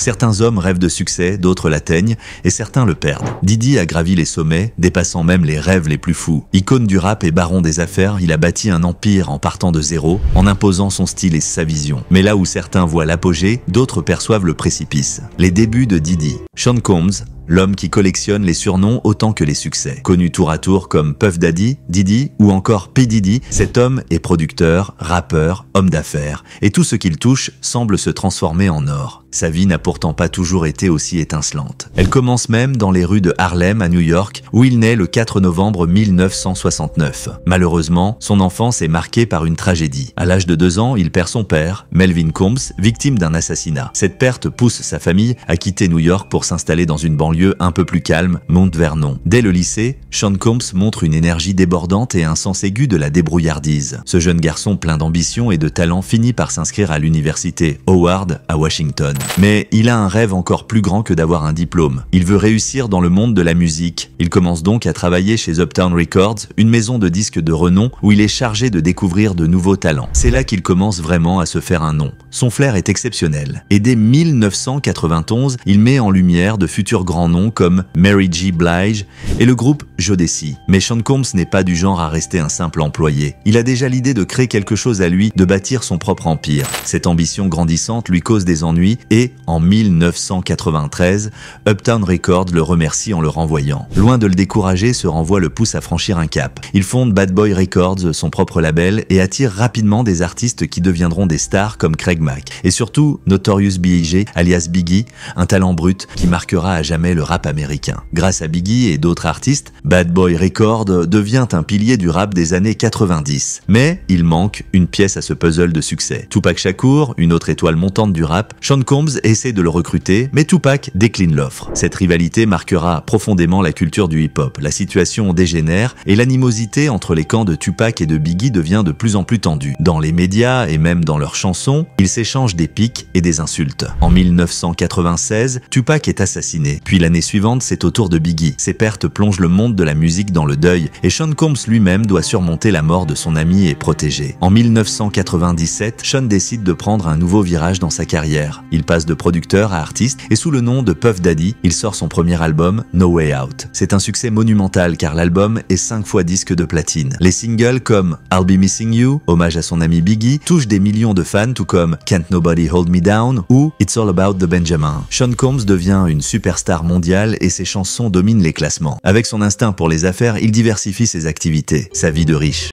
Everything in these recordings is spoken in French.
Certains hommes rêvent de succès, d'autres l'atteignent, et certains le perdent. Didi a gravi les sommets, dépassant même les rêves les plus fous. Icône du rap et baron des affaires, il a bâti un empire en partant de zéro, en imposant son style et sa vision. Mais là où certains voient l'apogée, d'autres perçoivent le précipice. Les débuts de Didi. Sean Combs, l'homme qui collectionne les surnoms autant que les succès. Connu tour à tour comme Puff Daddy, Didi ou encore P. Diddy, cet homme est producteur, rappeur, homme d'affaires, et tout ce qu'il touche semble se transformer en or. Sa vie n'a pourtant pas toujours été aussi étincelante. Elle commence même dans les rues de Harlem à New York, où il naît le 4 novembre 1969. Malheureusement, son enfance est marquée par une tragédie. À l'âge de 2 ans, il perd son père, Melvin Combs, victime d'un assassinat. Cette perte pousse sa famille à quitter New York pour s'installer dans une banlieue un peu plus calme, Mount Vernon. Dès le lycée, Sean Combs montre une énergie débordante et un sens aigu de la débrouillardise. Ce jeune garçon plein d'ambition et de talent finit par s'inscrire à l'université Howard à Washington. Mais il a un rêve encore plus grand que d'avoir un diplôme. Il veut réussir dans le monde de la musique. Il commence donc à travailler chez Uptown Records, une maison de disques de renom où il est chargé de découvrir de nouveaux talents. C'est là qu'il commence vraiment à se faire un nom. Son flair est exceptionnel. Et dès 1991, il met en lumière de futurs grands noms comme Mary J. Blige et le groupe Jodeci. Mais Sean Combs n'est pas du genre à rester un simple employé. Il a déjà l'idée de créer quelque chose à lui, de bâtir son propre empire. Cette ambition grandissante lui cause des ennuis et, en 1993, Uptown Records le remercie en le renvoyant. Loin de le décourager, ce renvoi le pousse à franchir un cap. Il fonde Bad Boy Records, son propre label, et attire rapidement des artistes qui deviendront des stars comme Craig Mack. Et surtout, Notorious B.I.G., alias Biggie, un talent brut qui marquera à jamais le rap américain. Grâce à Biggie et d'autres artistes, Bad Boy Records devient un pilier du rap des années 90. Mais il manque une pièce à ce puzzle de succès. Tupac Shakur, une autre étoile montante du rap, Sean Combs essaie de le recruter, mais Tupac décline l'offre. Cette rivalité marquera profondément la culture du hip-hop. La situation dégénère et l'animosité entre les camps de Tupac et de Biggie devient de plus en plus tendue. Dans les médias et même dans leurs chansons, ils s'échangent des piques et des insultes. En 1996, Tupac est assassiné. Puis l'année suivante, c'est au tour de Biggie. Ses pertes plongent le monde de la musique dans le deuil et Sean Combs lui-même doit surmonter la mort de son ami et protégé. En 1997, Sean décide de prendre un nouveau virage dans sa carrière. Il passe de producteur à artiste et sous le nom de Puff Daddy, il sort son premier album, No Way Out. C'est un succès monumental car l'album est 5 fois disque de platine. Les singles comme I'll Be Missing You, hommage à son ami Biggie, touchent des millions de fans tout comme Can't Nobody Hold Me Down ou It's All About the Benjamin. Sean Combs devient une superstar mondiale et ses chansons dominent les classements. Avec son instinct pour les affaires, il diversifie ses activités, sa vie de riche.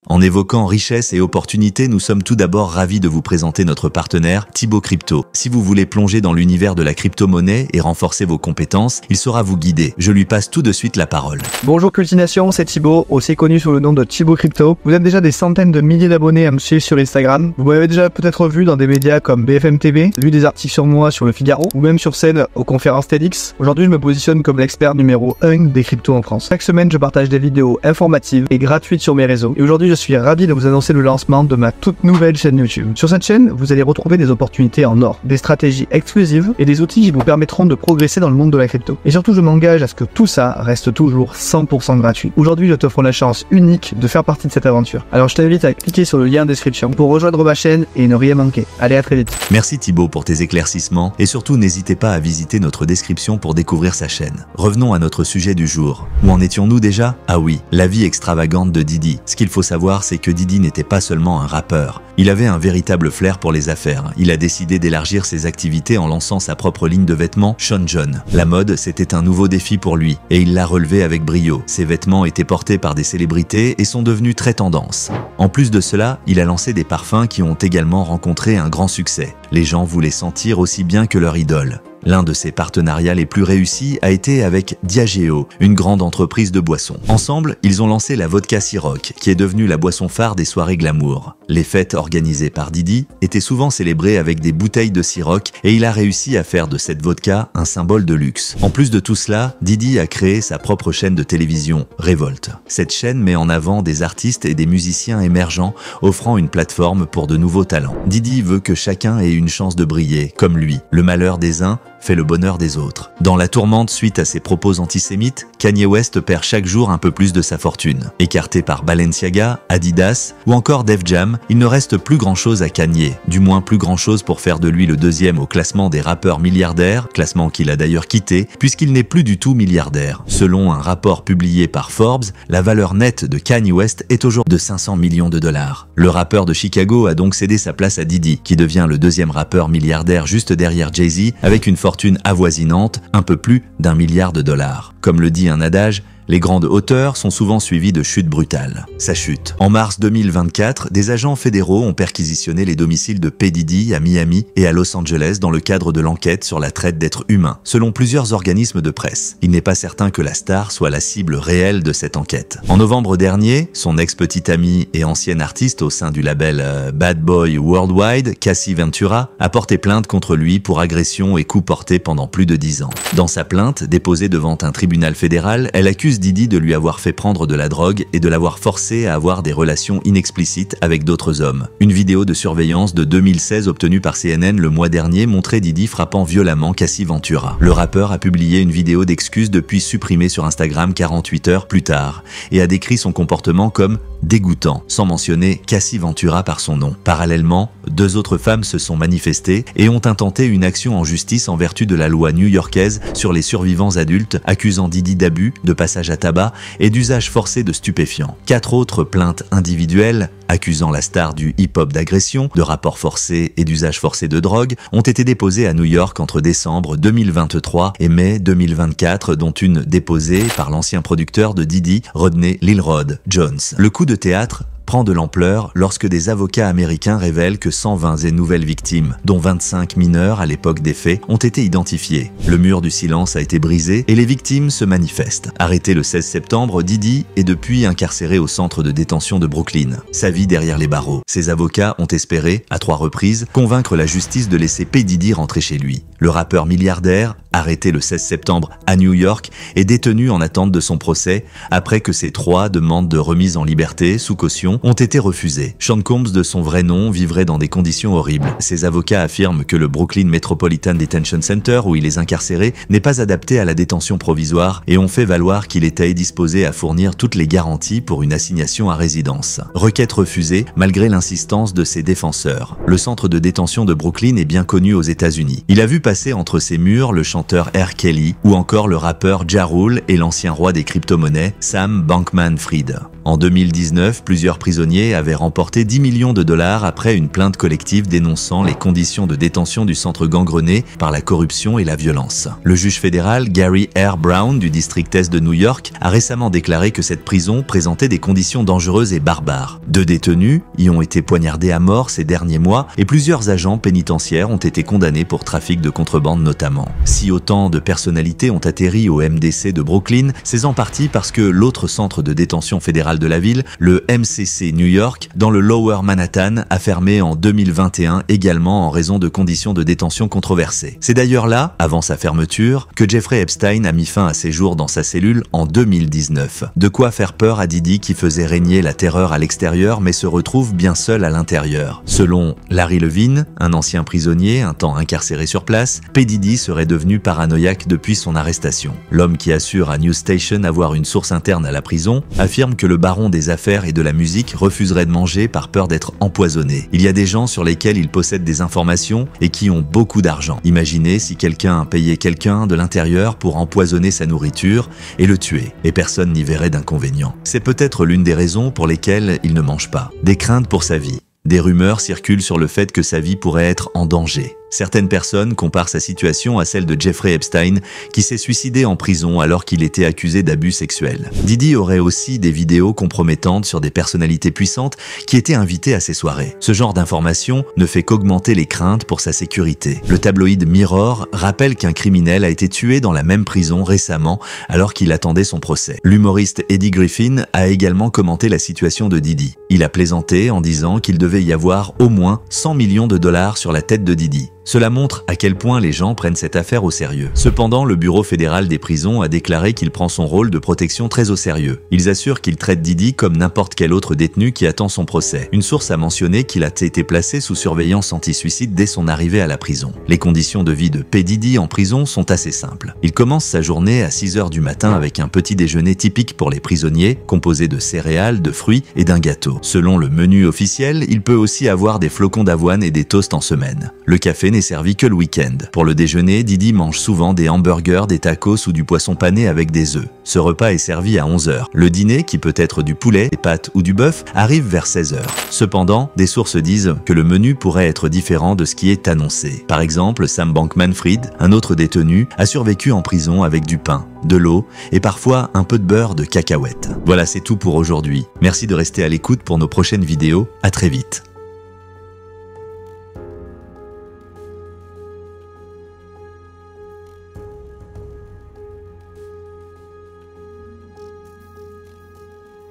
En évoquant richesse et opportunité, nous sommes tout d'abord ravis de vous présenter notre partenaire Thibaut Crypto. Si vous voulez plonger dans l'univers de la crypto-monnaie et renforcer vos compétences, il saura vous guider. Je lui passe tout de suite la parole. Bonjour Cultination, c'est Thibaut, aussi connu sous le nom de Thibaut Crypto. Vous êtes déjà des centaines de milliers d'abonnés à me suivre sur Instagram. Vous m'avez déjà peut-être vu dans des médias comme BFM TV, lu des articles sur moi sur le Figaro, ou même sur scène aux conférences TEDx. Aujourd'hui, je me positionne comme l'expert numéro 1 des cryptos en France. Chaque semaine, je partage des vidéos informatives et gratuites sur mes réseaux. Et aujourd'hui, je suis ravi de vous annoncer le lancement de ma toute nouvelle chaîne YouTube. Sur cette chaîne, vous allez retrouver des opportunités en or, des stratégies exclusives et des outils qui vous permettront de progresser dans le monde de la crypto. Et surtout, je m'engage à ce que tout ça reste toujours 100% gratuit. Aujourd'hui, je t'offre la chance unique de faire partie de cette aventure. Alors, je t'invite à cliquer sur le lien en description pour rejoindre ma chaîne et ne rien manquer. Allez, à très vite. Merci Thibaut pour tes éclaircissements et surtout n'hésitez pas à visiter notre description pour découvrir sa chaîne. Revenons à notre sujet du jour. Où en étions-nous déjà? Ah oui, la vie extravagante de Didi. Ce qu'il faut savoir, c'est que Didi n'était pas seulement un rappeur. Il avait un véritable flair pour les affaires. Il a décidé d'élargir ses activités en lançant sa propre ligne de vêtements Sean John. La mode, c'était un nouveau défi pour lui et il l'a relevé avec brio. Ses vêtements étaient portés par des célébrités et sont devenus très tendance. En plus de cela, il a lancé des parfums qui ont également rencontré un grand succès. Les gens voulaient sentir aussi bien que leur idole. L'un de ses partenariats les plus réussis a été avec Diageo, une grande entreprise de boissons. Ensemble, ils ont lancé la vodka Ciroc, qui est devenue la boisson phare des soirées glamour. Les fêtes organisées par Didi étaient souvent célébrées avec des bouteilles de Ciroc et il a réussi à faire de cette vodka un symbole de luxe. En plus de tout cela, Didi a créé sa propre chaîne de télévision, Revolt. Cette chaîne met en avant des artistes et des musiciens émergents, offrant une plateforme pour de nouveaux talents. Didi veut que chacun ait une chance de briller, comme lui. Le malheur des uns fait le bonheur des autres. Dans la tourmente suite à ses propos antisémites, Kanye West perd chaque jour un peu plus de sa fortune. Écarté par Balenciaga, Adidas ou encore Def Jam, il ne reste plus grand-chose à Kanye, du moins plus grand-chose pour faire de lui le deuxième au classement des rappeurs milliardaires, classement qu'il a d'ailleurs quitté, puisqu'il n'est plus du tout milliardaire. Selon un rapport publié par Forbes, la valeur nette de Kanye West est aujourd'hui de 500 millions de dollars. Le rappeur de Chicago a donc cédé sa place à Diddy, qui devient le deuxième rappeur milliardaire juste derrière Jay-Z, avec une fortune avoisinante, un peu plus d'1 milliard de dollars. Comme le dit un adage, les grandes hauteurs sont souvent suivies de chutes brutales. Sa chute. En mars 2024, des agents fédéraux ont perquisitionné les domiciles de P. Diddy à Miami et à Los Angeles dans le cadre de l'enquête sur la traite d'êtres humains, selon plusieurs organismes de presse. Il n'est pas certain que la star soit la cible réelle de cette enquête. En novembre dernier, son ex-petite amie et ancienne artiste au sein du label Bad Boy Worldwide, Cassie Ventura, a porté plainte contre lui pour agression et coups portés pendant plus de 10 ans. Dans sa plainte, déposée devant un tribunal fédéral, elle accuse Diddy de lui avoir fait prendre de la drogue et de l'avoir forcé à avoir des relations inexplicites avec d'autres hommes. Une vidéo de surveillance de 2016 obtenue par CNN le mois dernier montrait Diddy frappant violemment Cassie Ventura. Le rappeur a publié une vidéo d'excuses depuis supprimée sur Instagram 48 heures plus tard et a décrit son comportement comme dégoûtant, sans mentionner Cassie Ventura par son nom. Parallèlement, 2 autres femmes se sont manifestées et ont intenté une action en justice en vertu de la loi new-yorkaise sur les survivants adultes, accusant Diddy d'abus, de passage à tabac et d'usage forcé de stupéfiants. 4 autres plaintes individuelles, accusant la star du hip-hop d'agression, de rapports forcés et d'usage forcé de drogue, ont été déposées à New York entre décembre 2023 et mai 2024, dont une déposée par l'ancien producteur de Diddy, Rodney Lil'Rod Jones. Le coup de théâtre prend de l'ampleur lorsque des avocats américains révèlent que 120 et nouvelles victimes, dont 25 mineurs à l'époque des faits, ont été identifiées. Le mur du silence a été brisé et les victimes se manifestent. Arrêté le 16 septembre, Diddy est depuis incarcéré au centre de détention de Brooklyn. Sa vie derrière les barreaux. Ses avocats ont espéré, à 3 reprises, convaincre la justice de laisser P. Diddy rentrer chez lui. Le rappeur milliardaire, arrêté le 16 septembre à New York, est détenu en attente de son procès après que ses 3 demandes de remise en liberté sous caution ont été refusées. Sean Combs, de son vrai nom, vivrait dans des conditions horribles. Ses avocats affirment que le Brooklyn Metropolitan Detention Center, où il est incarcéré, n'est pas adapté à la détention provisoire et ont fait valoir qu'il était disposé à fournir toutes les garanties pour une assignation à résidence. Requête refusée malgré l'insistance de ses défenseurs. Le centre de détention de Brooklyn est bien connu aux États-Unis. Il a vu passer entre ses murs le chanteur R. Kelly ou encore le rappeur Ja Rule et l'ancien roi des crypto-monnaies Sam Bankman-Fried. En 2019, plusieurs prisonniers avaient remporté 10 millions de dollars après une plainte collective dénonçant les conditions de détention du centre gangrené par la corruption et la violence. Le juge fédéral Gary R. Brown du district Est de New York a récemment déclaré que cette prison présentait des conditions dangereuses et barbares. 2 détenus y ont été poignardés à mort ces derniers mois et plusieurs agents pénitentiaires ont été condamnés pour trafic de contrebande notamment. Si autant de personnalités ont atterri au MDC de Brooklyn, c'est en partie parce que l'autre centre de détention fédéral de la ville, le MCC New York, dans le Lower Manhattan, a fermé en 2021 également en raison de conditions de détention controversées. C'est d'ailleurs là, avant sa fermeture, que Jeffrey Epstein a mis fin à ses jours dans sa cellule en 2019. De quoi faire peur à Diddy qui faisait régner la terreur à l'extérieur mais se retrouve bien seul à l'intérieur. Selon Larry Levine, un ancien prisonnier, un temps incarcéré sur place, P. Diddy serait devenu paranoïaque depuis son arrestation. L'homme qui assure à News Station avoir une source interne à la prison affirme que le baron des affaires et de la musique refuserait de manger par peur d'être empoisonné. Il y a des gens sur lesquels il possède des informations et qui ont beaucoup d'argent. Imaginez si quelqu'un payait quelqu'un de l'intérieur pour empoisonner sa nourriture et le tuer, et personne n'y verrait d'inconvénient. C'est peut-être l'une des raisons pour lesquelles il ne mange pas. Des craintes pour sa vie. Des rumeurs circulent sur le fait que sa vie pourrait être en danger. Certaines personnes comparent sa situation à celle de Jeffrey Epstein, qui s'est suicidé en prison alors qu'il était accusé d'abus sexuels. Diddy aurait aussi des vidéos compromettantes sur des personnalités puissantes qui étaient invitées à ses soirées. Ce genre d'information ne fait qu'augmenter les craintes pour sa sécurité. Le tabloïd Mirror rappelle qu'un criminel a été tué dans la même prison récemment alors qu'il attendait son procès. L'humoriste Eddie Griffin a également commenté la situation de Diddy. Il a plaisanté en disant qu'il devait y avoir au moins 100 millions de dollars sur la tête de Diddy. Cela montre à quel point les gens prennent cette affaire au sérieux. Cependant, le Bureau fédéral des prisons a déclaré qu'il prend son rôle de protection très au sérieux. Ils assurent qu'il traite Diddy comme n'importe quel autre détenu qui attend son procès. Une source a mentionné qu'il a été placé sous surveillance anti-suicide dès son arrivée à la prison. Les conditions de vie de P. Diddy en prison sont assez simples. Il commence sa journée à 6 h du matin avec un petit déjeuner typique pour les prisonniers, composé de céréales, de fruits et d'un gâteau. Selon le menu officiel, il peut aussi avoir des flocons d'avoine et des toasts en semaine. Le café n'est servi que le week-end. Pour le déjeuner, Diddy mange souvent des hamburgers, des tacos ou du poisson pané avec des œufs. Ce repas est servi à 11 h. Le dîner, qui peut être du poulet, des pâtes ou du bœuf, arrive vers 16 h. Cependant, des sources disent que le menu pourrait être différent de ce qui est annoncé. Par exemple, Sam Bankman-Fried, un autre détenu, a survécu en prison avec du pain, de l'eau et parfois un peu de beurre de cacahuète. Voilà, c'est tout pour aujourd'hui. Merci de rester à l'écoute pour nos prochaines vidéos. À très vite.